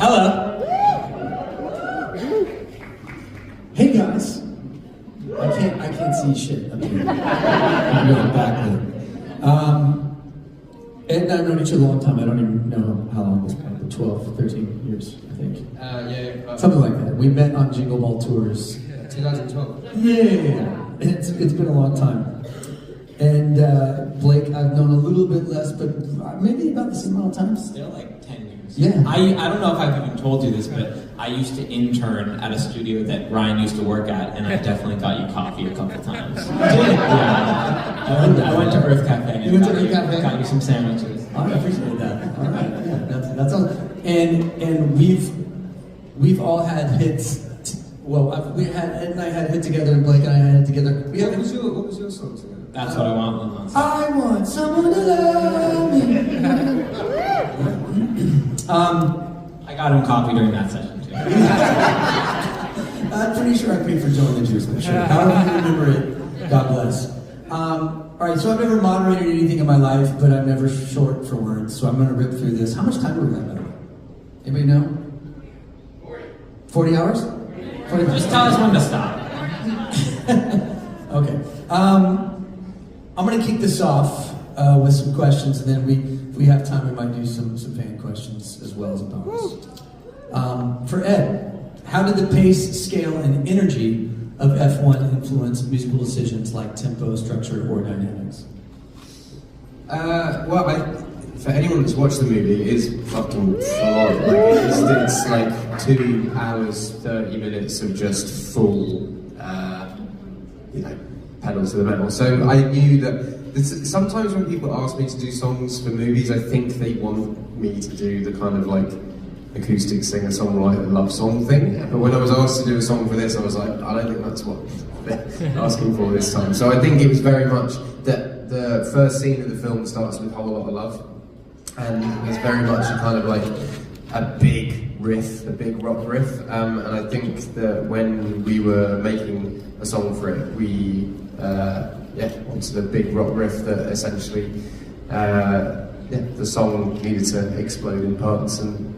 Hello. Hey guys. I can't see shit up here. I'm really backlit. Ed and I have known each other a long time. I don't even know how long it's been, 12, 13 years, I think. Yeah. Something like that. We met on Jingle Ball tours. 2012. Yeah. It's been a long time. And Blake, I've known a little bit less, but maybe about the same amount of time. Still like 10 years. Yeah. I don't know if I've even told you this, but I used to intern at a studio that Ryan used to work at, and I definitely got you coffee a couple times. Yeah. I went to Earth Cafe. You went to Earth Cafe? Got you some sandwiches. I appreciate that. All right. Yeah, that's awesome. And we've all had hits. Ed and I had a hit together, and Blake and I had a hit together. What was your song together? That's what I want. I want someone to love me. I got him coffee during that session too. I'm pretty sure I paid for Joe and the Juice, but sure. However you remember it, God bless. All right, so I've never moderated anything in my life, but I'm never short for words, so I'm going to rip through this. How much time do we have, by the way? Anybody know? 40 hours? 40 hours? Just tell us when to stop. Okay. I'm going to kick this off with some questions, and then if we have time, we might do some fan questions as well as a bonus. For Ed, how did the pace, scale, and energy of F1 influence musical decisions like tempo, structure, or dynamics? For anyone that's watched the movie, it is fucking full on. It's like 2 hours, 30 minutes of just full, pedal to the metal. So I knew that sometimes when people ask me to do songs for movies, I think they want me to do the kind of like acoustic singer-songwriter love song thing. But when I was asked to do a song for this, I was like, I don't think that's what they're asking for this time. So I think it was very much that the first scene of the film starts with Whole Lot of Love. And it's very much a kind of like a big riff, a big rock riff. And I think that when we were making a song for it, we wanted a big rock riff that essentially, the song needed to explode in parts, and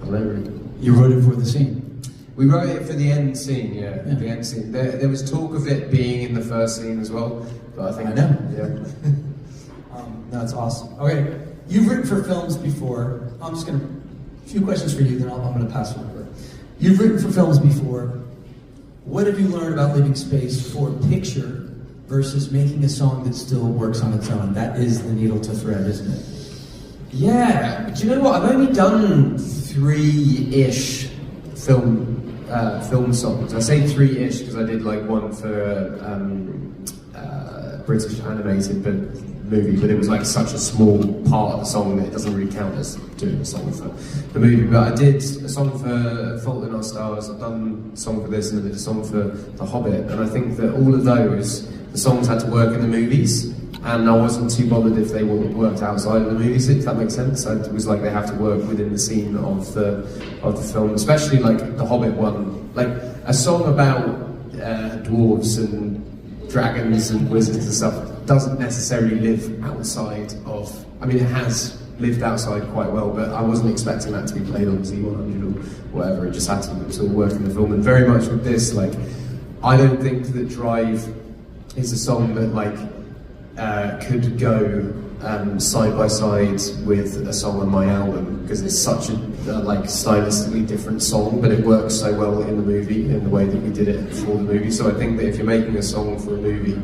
I don't know, really. You wrote it for the scene? We wrote it for the end scene, the end scene. There was talk of it being in the first scene as well, but I think... I know. Yeah. That's awesome. Okay, you've written for films before. I'm just going to... A few questions for you, then I'm going to pass it over. You've written for films before. What have you learned about leaving space for a picture versus making a song that still works on its own? That is the needle to thread, isn't it? Yeah, but you know what? I've only done 3-ish film songs. I say 3-ish because I did like one for British animated movie, but it was like such a small part of the song that it doesn't really count as doing a song for the movie. But I did a song for Fault in Our Stars, I've done a song for this, and I did a song for The Hobbit, and I think that all of those, the songs had to work in the movies, and I wasn't too bothered if they worked outside of the movies, if that makes sense. It was like they have to work within the scene of the film, especially like The Hobbit one, like a song about dwarves and dragons and wizards and stuff doesn't necessarily live outside of, I mean, it has lived outside quite well, but I wasn't expecting that to be played on Z100 or whatever. It just had to sort of work in the film. And very much with this, like, I don't think that Drive is a song that like could go side by side with a song on my album, because it's such a like stylistically different song, but it works so well in the movie in the way that we did it for the movie. So I think that if you're making a song for a movie,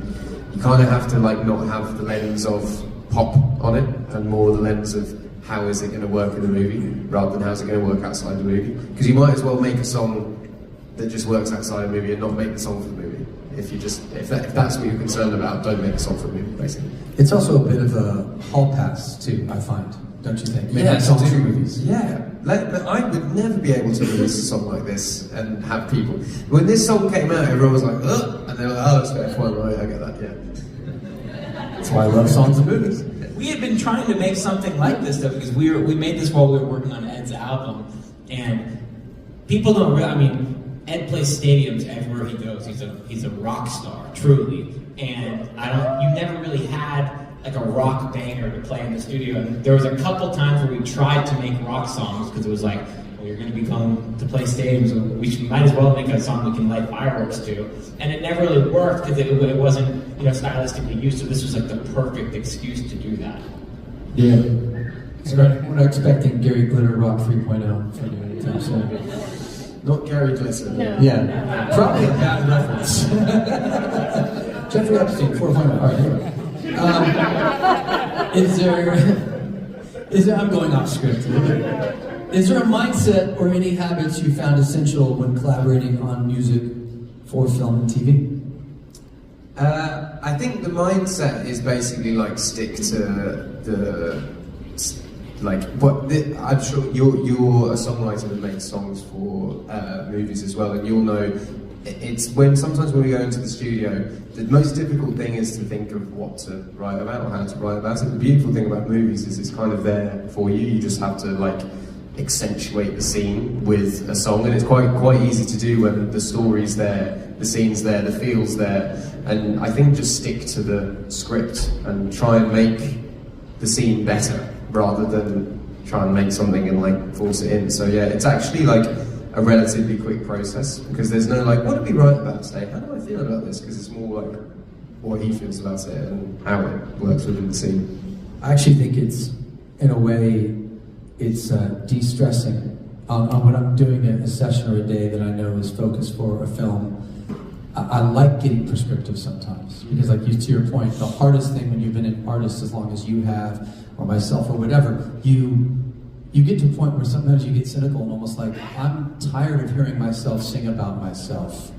you kind of have to like not have the lens of pop on it, and more the lens of how is it going to work in the movie, rather than how's it going to work outside the movie. Because you might as well make a song that just works outside a movie and not make the song for the movie. If that's what you're concerned about, don't make a song for a movie, basically. It's also a bit of a hall pass too, I find, don't you think? Making songs for movies. Yeah, but I would never be able to release a song like this and have people. When this song came out, everyone was like, ugh, and they were like, oh, it's F1, right? I get that, yeah. That's why I love songs and movies. We had been trying to make something like this though, because we made this while we were working on Ed's album, and people don't really, I mean, Ed plays stadiums everywhere he goes. He's a rock star, truly. And you never really had like a rock banger to play in the studio. And there was a couple times where we tried to make rock songs because it was like, You're going to be going to play stadiums. We might as well make a song we can light fireworks to. And it never really worked because it wasn't, stylistically used. So this was like the perfect excuse to do that. Yeah. We're not expecting Gary Glitter Rock 3.0 from you anytime soon. Not Gary Glitter. No. Yeah. Probably a bad reference. Jeffrey Epstein 4.0. All right. Anyway. Is there? I'm going off script. Is there a mindset or any habits you found essential when collaborating on music for film and TV? I think the mindset is basically like stick to I'm sure you're a songwriter that makes songs for movies as well, and you'll know it's sometimes when we go into the studio, the most difficult thing is to think of what to write about or how to write about it. The beautiful thing about movies is it's kind of there for you. You just have to accentuate the scene with a song, and it's quite easy to do when the story's there, the scene's there, the feel's there. And I think just stick to the script and try and make the scene better rather than try and make something and force it in. So yeah, it's actually a relatively quick process because there's no what do we write about today? How do I feel about this? Because it's more what he feels about it and how it works within the scene. I actually think it's, in a way, it's de-stressing on when I'm doing a session or a day that I know is focused for a film. I like getting prescriptive sometimes because, to your point, the hardest thing when you've been an artist as long as you have, or myself or whatever, you get to a point where sometimes you get cynical and almost I'm tired of hearing myself sing about myself.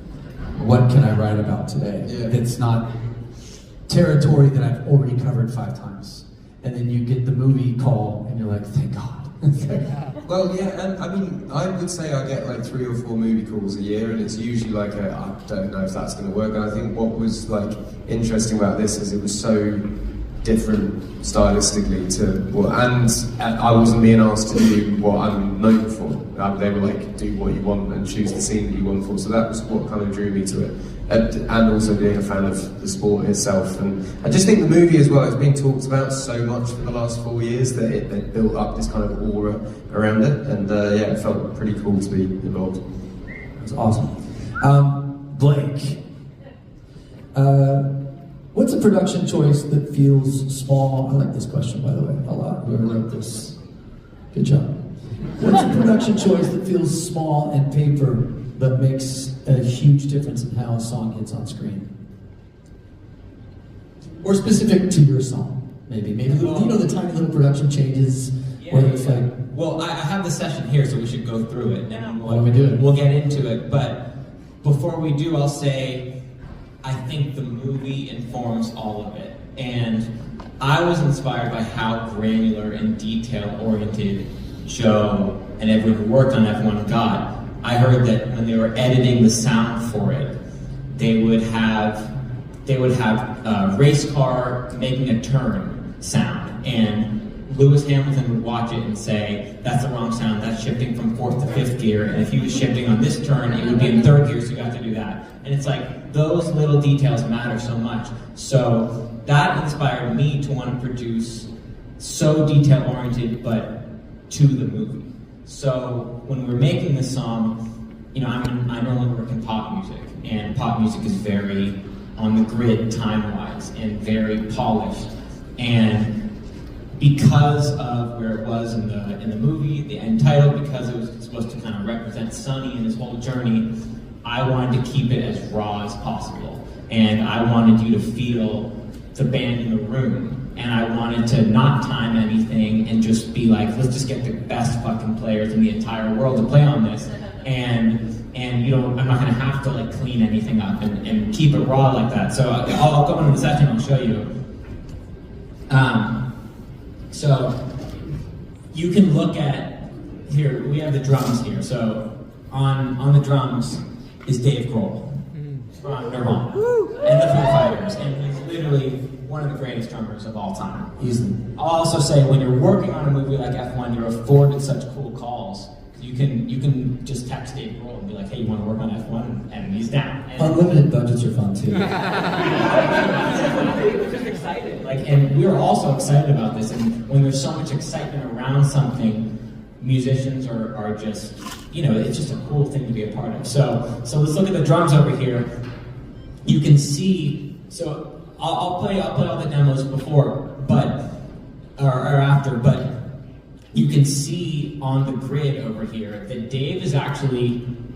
What can I write about today? Yeah. It's not territory that I've already covered 5 times. And then you get the movie call and you're like, thank God. Well, yeah, and I mean, I would say I get 3 or 4 movie calls a year, and it's usually I don't know if that's going to work. And I think what was interesting about this is it was so different stylistically and I wasn't being asked to do what I'm known for. They were do what you want and choose the scene that you want for. So that was what kind of drew me to it. And also being a fan of the sport itself. And I just think the movie as well is being talked about so much for the last 4 years that it built up this kind of aura around it. And yeah, it felt pretty cool to be involved. That's awesome. Blake, what's a production choice that feels small? I like this question, by the way, a lot. Whoever wrote this, good job. What's a production choice that feels small and paper but makes a huge difference in how a song hits on screen? Or specific to your song, maybe the tiny little production changes, where it's Well, I have the session here, so we should go through it, and why don't we do it? We'll get into it. But before we do, I'll say I think the movie informs all of it, and I was inspired by how granular and detail-oriented Joe and everyone who worked on F1 got. I heard that when they were editing the sound for it, they would have race car making a turn sound, and Lewis Hamilton would watch it and say, that's the wrong sound, that's shifting from 4th to 5th gear, and if he was shifting on this turn, it would be in 3rd gear, so you have to do that. And it's those little details matter so much. So that inspired me to want to produce so detail-oriented, but to the movie. So when we're making this song, I normally work in pop music, and pop music is very on the grid time-wise and very polished. And because of where it was in the movie, the end title, because it was supposed to kind of represent Sonny and his whole journey, I wanted to keep it as raw as possible. And I wanted you to feel the band in the room. And I wanted to not time anything and just be let's just get the best fucking players in the entire world to play on this. And I'm not gonna have to clean anything up and keep it raw like that. So I'll go into the session and I'll show you. So you can look at, here, we have the drums here. So on the drums is Dave Grohl from Nirvana and the Foo Fighters. And he's literally one of the greatest drummers of all time. Easily. I'll also say when you're working on a movie like F1, you're afforded such cool calls. You can just text Dave Grohl and be like, hey, you want to work on F1? And he's down. And unlimited budgets are fun too. he was just excited. And we were also excited about this. And when there's so much excitement around something, musicians are just, it's just a cool thing to be a part of. So let's look at the drums over here. You can see, so I'll play all the demos before, or after, but you can see on the grid over here that Dave is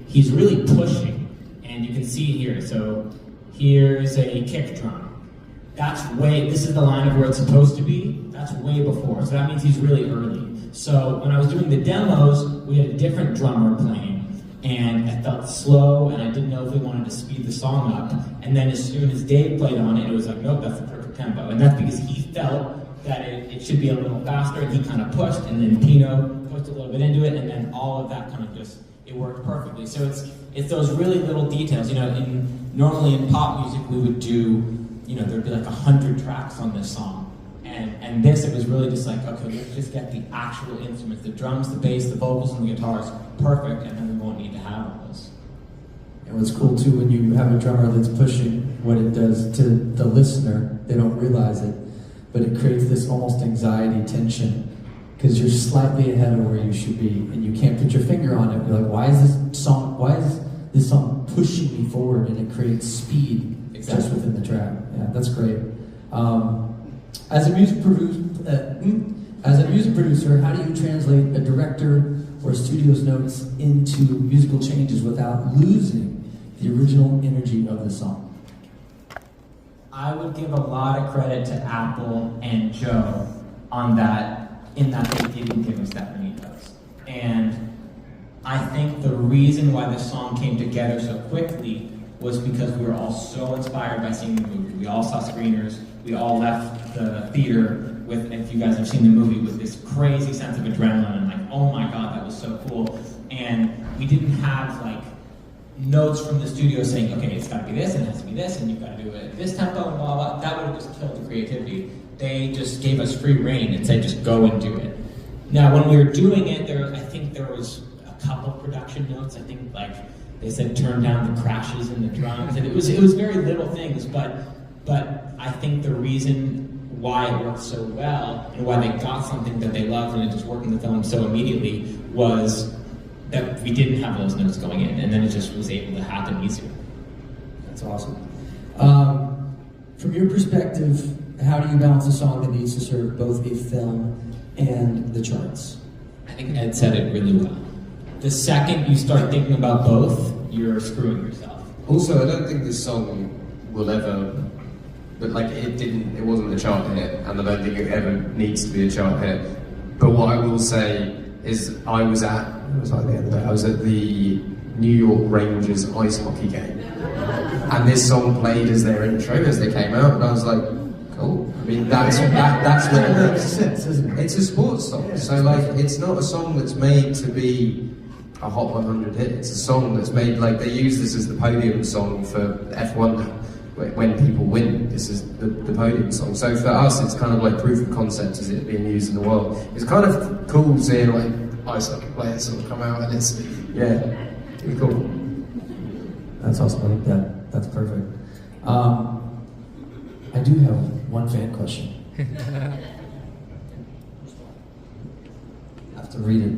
he's really pushing, and you can see it here. So here's a kick drum. This is the line of where it's supposed to be. That's way before, so that means he's really early. So when I was doing the demos, we had a different drummer playing, and I felt slow, and I didn't know if we wanted to speed the song up. And then as soon as Dave played on it, it was like, nope, that's the perfect tempo. And that's because he felt that it should be a little faster, and he kind of pushed, and then Pino pushed a little bit into it, and then all of that kind of it worked perfectly. So it's those really little details. Normally in pop music, we would do, there'd be like 100 tracks on this song. And this, it was really just like, okay, let's just get the actual instruments, the drums, the bass, the vocals, and the guitars perfect, and then we won't need to have all this. And what's cool too, when you have a drummer that's pushing, what it does to the listener, they don't realize it, but it creates this almost anxiety tension, because you're slightly ahead of where you should be, and you can't put your finger on it. You're like, why is this song pushing me forward? And it creates speed just within the track. Yeah, that's great. As a music producer, how do you translate a director or studio's notes into musical changes without losing the original energy of the song? I would give a lot of credit to Apple and Joe on that, in that they didn't give us that many notes. And I think the reason why this song came together so quickly was because we were all so inspired by seeing the movie. We all saw screeners. We all left the theater with, if you guys have seen the movie, with this crazy sense of adrenaline and like, oh my God, that was so cool. And we didn't have like notes from the studio saying, okay, it's got to be this, and it has to be this, and you've got to do it at this tempo, and blah, blah. That would have just killed the creativity. They just gave us free rein and said, just go and do it. Now, when we were doing it, I think there was a couple production notes. I think like they said, turn down the crashes in the drums, and it was very little things, but I think the reason why it worked so well and why they got something that they loved and it just worked in the film so immediately was that we didn't have those notes going in, and then it just was able to happen easier. That's awesome. From your perspective, how do you balance a song that needs to serve both a film and the charts? I think Ed said it really well. The second you start thinking about both, you're screwing yourself. Also, I don't think this song will ever, but like it wasn't a chart hit, and I don't think it ever needs to be a chart hit. But what I will say is I was at the New York Rangers ice hockey game, and this song played as their intro as they came out, and I was like, cool. I mean, that's what it makes sense, isn't it? It's a sports song, so like it's not a song that's made to be a Hot 100 hit. It's a song that's made, like, they use this as the podium song for F1 when people win. This is the podium song. So for us, it's kind of like proof of concept as it being used in the world. It's kind of cool seeing like ice hockey players sort of come out, and it's pretty cool. That's awesome. I think that's perfect. I do have one fan question. I have to read it.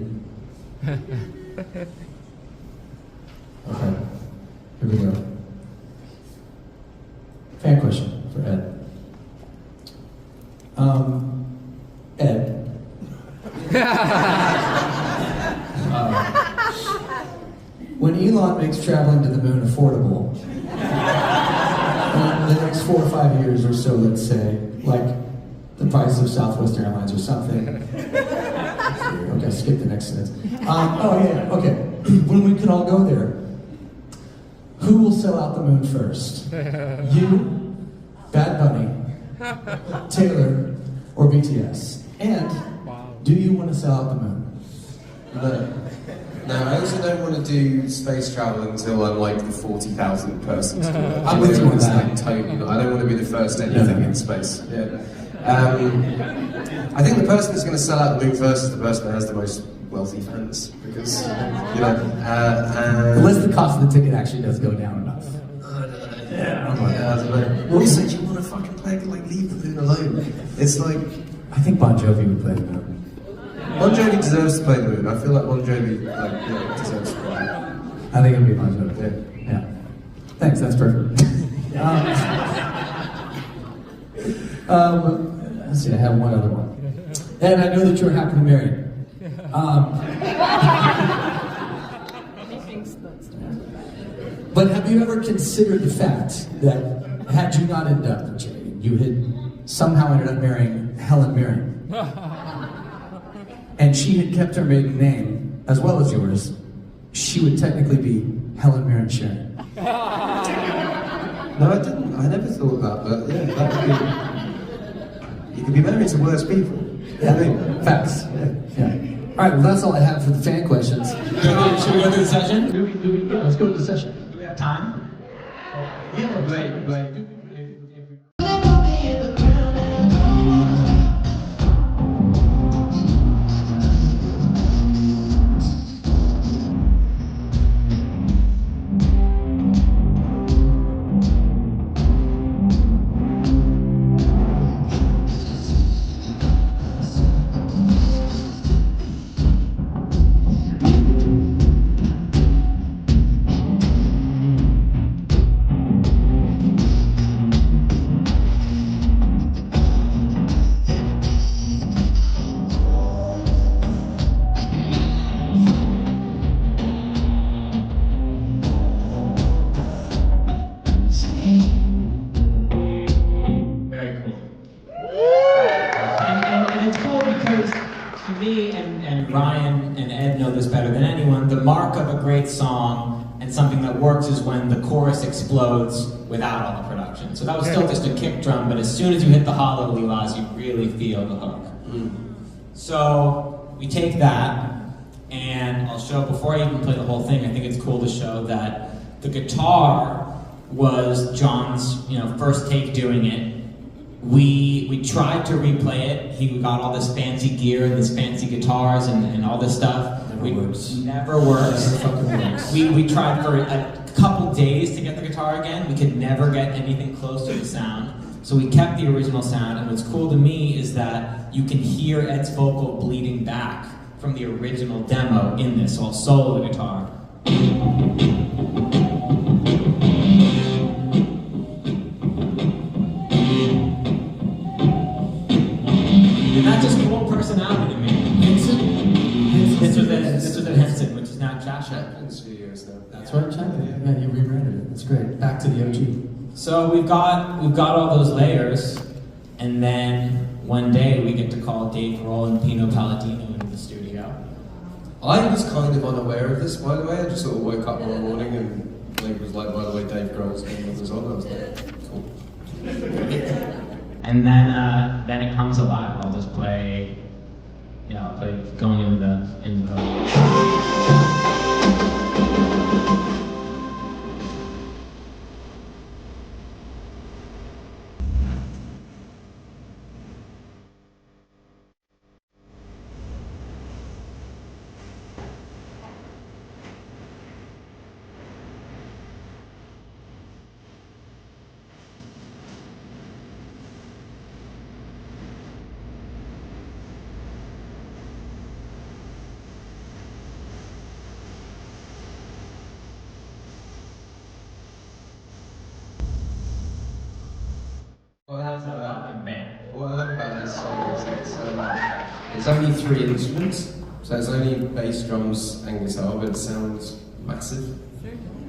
Okay, here we go. Fan question for Ed. Ed. When Elon makes traveling to the moon affordable, in the next 4 or 5 years or so, let's say, like the price of Southwest Airlines or something. Okay, skip the next sentence. Okay. When we can all go there, who will sell out the moon first? You, Bad Bunny, Taylor, or BTS? And do you want to sell out the moon? No, I also don't want to do space travel until I'm like the 40,000th person to do it. I'm with you on that. Totally not. I don't want to be the first anything in space. Yeah. I think the person that's going to sell out the moon first is the person that has the most wealthy fans, because unless the cost of the ticket actually does go down enough. I don't know. Also, you want to fucking play like leave the moon alone? It's like, I think Bon Jovi would play the moon. Bon Jovi deserves to play the moon. I feel like Bon Jovi deserves to play. I think it'll be Bon Jovi. Yeah. Thanks, that's perfect. Let's see, I have one other one. And I know that you're happily married. But have you ever considered the fact that had you not ended up with Jay, you had somehow ended up marrying Helen Mirren, and she had kept her maiden name as well as yours, she would technically be Helen Mirren Sheeran. No, I didn't. I never thought that, but yeah, that would be. You could be married to worse people. Yeah, facts. Yeah. All right, well, that's all I have for the fan questions. Should we go through the session? Yeah, let's go to the session. Do we have time? Yeah, great. Very cool. And it's cool because to me, and Ryan and Ed know this better than anyone, the mark of a great song and something that works is when the chorus explodes without all the production. So that was still just a kick drum, but as soon as you hit the hollow lilas, you really feel the hook. So we take that, and I'll show, before I even play the whole thing, I think it's cool to show that the guitar was John's, first take doing it. We tried to replay it. He got all this fancy gear and this fancy guitars and all this stuff. Never works. Never fucking works. We tried for a couple days to get the guitar again. We could never get anything close to the sound. So we kept the original sound, and what's cool to me is that you can hear Ed's vocal bleeding back from the original demo in this, so I'll solo the guitar. And that's just cool personality to me. This was at Henson, which is now Chacha. Studios now. That's right, Chacha. Yeah, you rebranded it. That's great. Back to the OG. So we've got all those layers, and then one day we get to call Dave Grohl and Pino Palladino into the studio. I was kind of unaware of this, by the way. I just sort of woke up one morning and it was like, by the way, Dave Grohl's name was on. I was like, cool. And then it comes alive. I'll just play, I'll play going into the What I love about this song is it's only 3 instruments, so it's only bass, drums, and guitar, but it sounds massive.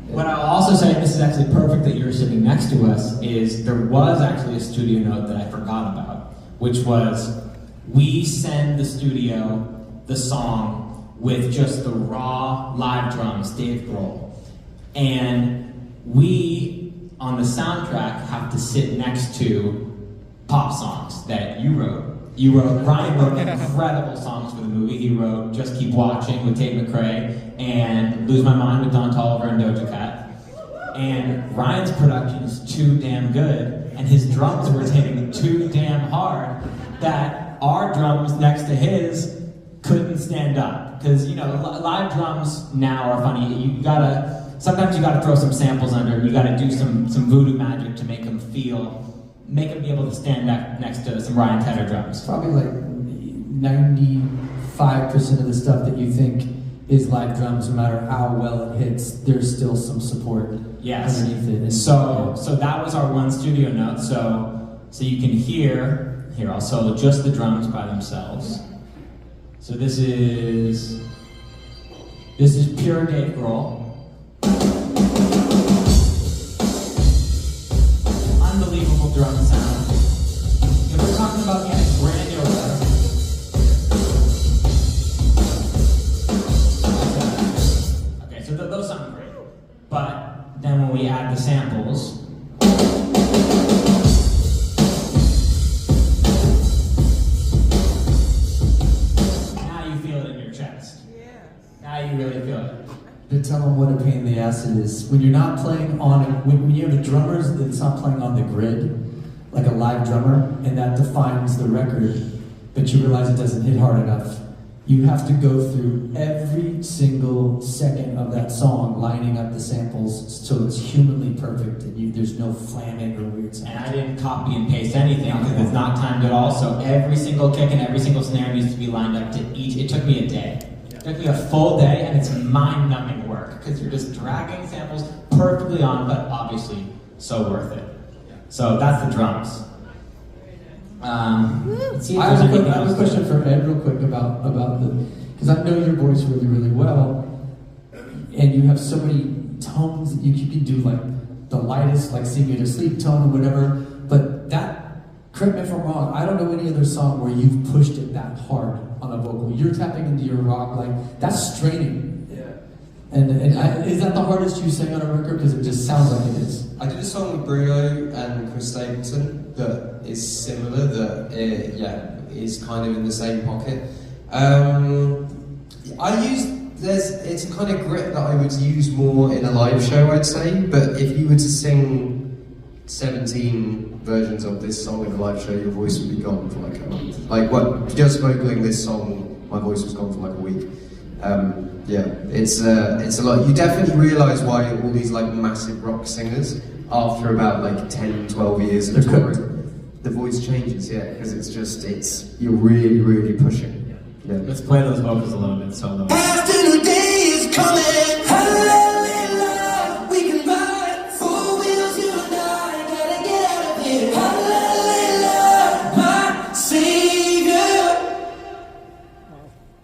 What I'll also say, and this is actually perfect that you're sitting next to us, is there was actually a studio note that I forgot about, which was we send the studio the song with just the raw live drums, Dave Grohl. And we, on the soundtrack, have to sit next to pop songs that you wrote. Ryan wrote incredible songs for the movie. He wrote Just Keep Watching with Tate McRae and Lose My Mind with Don Toliver and Doja Cat. And Ryan's production is too damn good, and his drums were hitting too damn hard that our drums next to his couldn't stand up. Because, live drums now are funny. Sometimes you gotta throw some samples under and you gotta do some voodoo magic to make them be able to stand next to some Ryan Tedder drums. Probably like 95% 5% of the stuff that you think is live drums, no matter how well it hits, there's still some support underneath it. And, So that was our one studio note. So you can hear, here I'll solo just the drums by themselves. So this is pure Dave Grohl. Unbelievable drum sound. If we're talking about getting granular, okay, so those sound great. But then when we add the samples, now you feel it in your chest. Now you really feel it. to tell them what a pain in the ass it is. When you're not playing on, when you have a drummer that's not playing on the grid, like a live drummer, and that defines the record, but you realize it doesn't hit hard enough, you have to go through every single second of that song, lining up the samples so it's humanly perfect, and there's no flamming or weird sound. And I didn't copy and paste anything because it's not timed at all, so every single kick and every single snare needs to be lined up to each. It took me a day. It took me a full day, and it's mind-numbing work because you're just dragging samples perfectly on, but obviously so worth it. So that's the drums. Let's see if I there's have anything a else. question for Ed real quick about the, because I know your voice really, really well, and you have so many tones that you can do, like the lightest, like sing you to sleep tone or whatever, but that, correct me if I'm wrong, I don't know any other song where you've pushed it that hard on a vocal. You're tapping into your rock, like, that's straining. Yeah. And is that the hardest you sing on a record? Because it just sounds like it is. I did a song with Bruno and Chris Stapleton that is similar, that is kind of in the same pocket. It's a kind of grit that I would use more in a live show, I'd say, but if you were to sing 17 versions of this song in a live show, your voice would be gone for like a month. Just vocaling this song, my voice was gone for like a week. It's a lot. You definitely realise why all these like massive rock singers, after about like 10, 12 years of touring, the voice changes, because you're really, really pushing. Yeah. Let's play those vocals a little bit solo. After the day is coming, hallelujah, we can ride 4 wheels, you and I gotta get out of here. Hallelujah, my savior.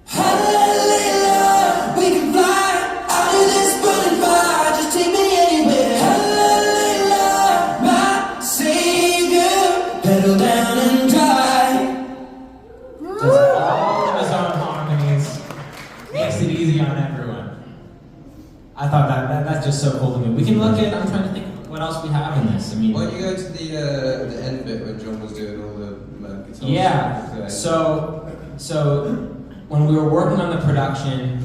Hallelujah, we can fly out of this burning fire. Just take me anywhere. Hallelujah, my savior. Pedal down and drive. All of his own harmonies. Makes it easy on everyone. I thought that's just so cool to me. We can look at, I'm trying to think what else we have in this. I mean, Why don't you go to the end bit when John was doing all the guitars? yeah. Okay. So when we were working on the production,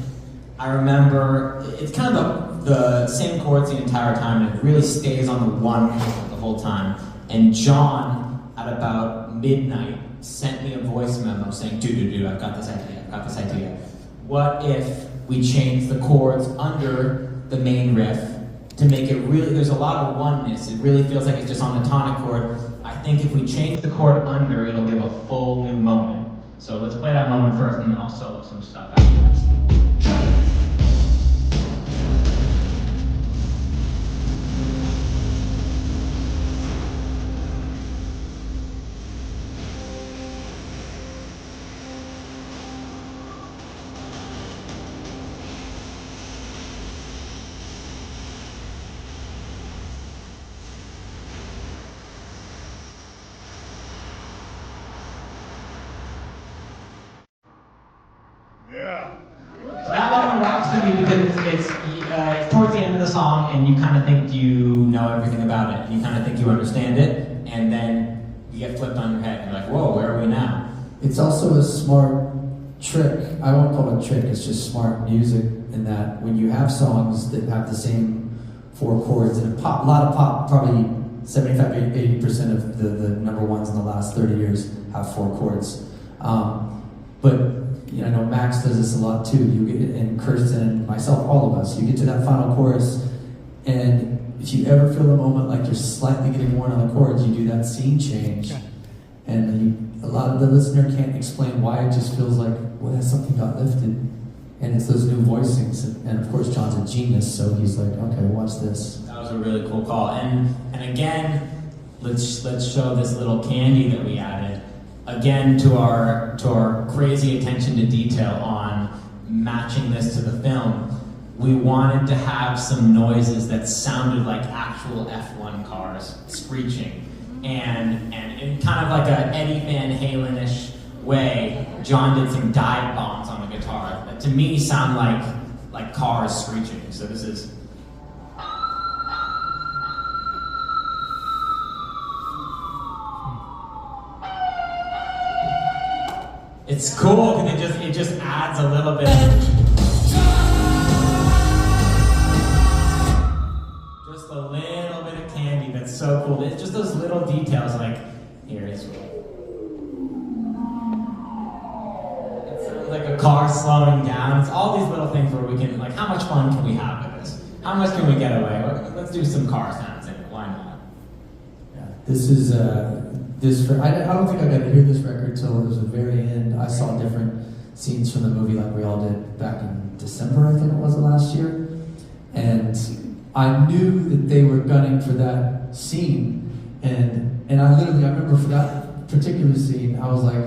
I remember it's kind of the same chords the entire time, and it really stays on the one chord the whole time. And John, at about midnight, sent me a voice memo saying, dude, I've got this idea. What if we change the chords under the main riff to make it really, there's a lot of oneness. It really feels like it's just on the tonic chord. I think if we change the chord under, it'll give a full new moment. So let's play that moment first, and then I'll solo some stuff afterwards. That moment rocks to me because it's towards the end of the song, and you kind of think you know everything about it. You kind of think you understand it, and then you get flipped on your head, and you're like, whoa, where are we now? It's also a smart trick. I won't call it a trick, it's just smart music in that when you have songs that have the same 4 chords, and a lot of pop, probably 75-80% of the number ones in the last 30 years have 4 chords. But I know Max does this a lot too. You get, and Kirsten and myself, all of us, you get to that final chorus, and if you ever feel a moment like you're slightly getting worn on the chords, you do that scene change, and a lot of the listener can't explain why. It just feels like, well, something got lifted. And it's those new voicings. And of course, John's a genius, so he's like, okay, watch this. That was a really cool call. And again, let's show this little candy that we added. Again, to our crazy attention to detail on matching this to the film, we wanted to have some noises that sounded like actual F1 cars screeching. And in kind of like a Eddie Van Halen-ish way, John did some dive bombs on the guitar that to me sound like cars screeching. So this is. It's cool because it just adds a little bit. Just a little bit of candy that's so cool. It's just those little details like, here it is. It sounds like a car slowing down. It's all these little things where we can, like, how much fun can we have with this? How much can we get away? Let's do some car sounds in it. Why not? Yeah, this is I don't think I got to hear this record till it was the very end. I saw different scenes from the movie like we all did back in December, I think it was, last year. And I knew that they were gunning for that scene. And I remember for that particular scene, I was like,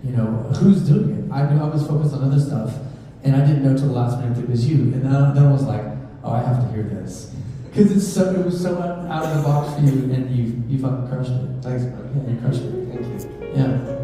you know, who's doing it? I knew I was focused on other stuff. And I didn't know till the last minute it was you. And then I was like, oh, I have to hear this. Because it was so out of the box for you, and you fucking crushed it. Thanks, man. Yeah, you crushed it. Thank you. Yeah.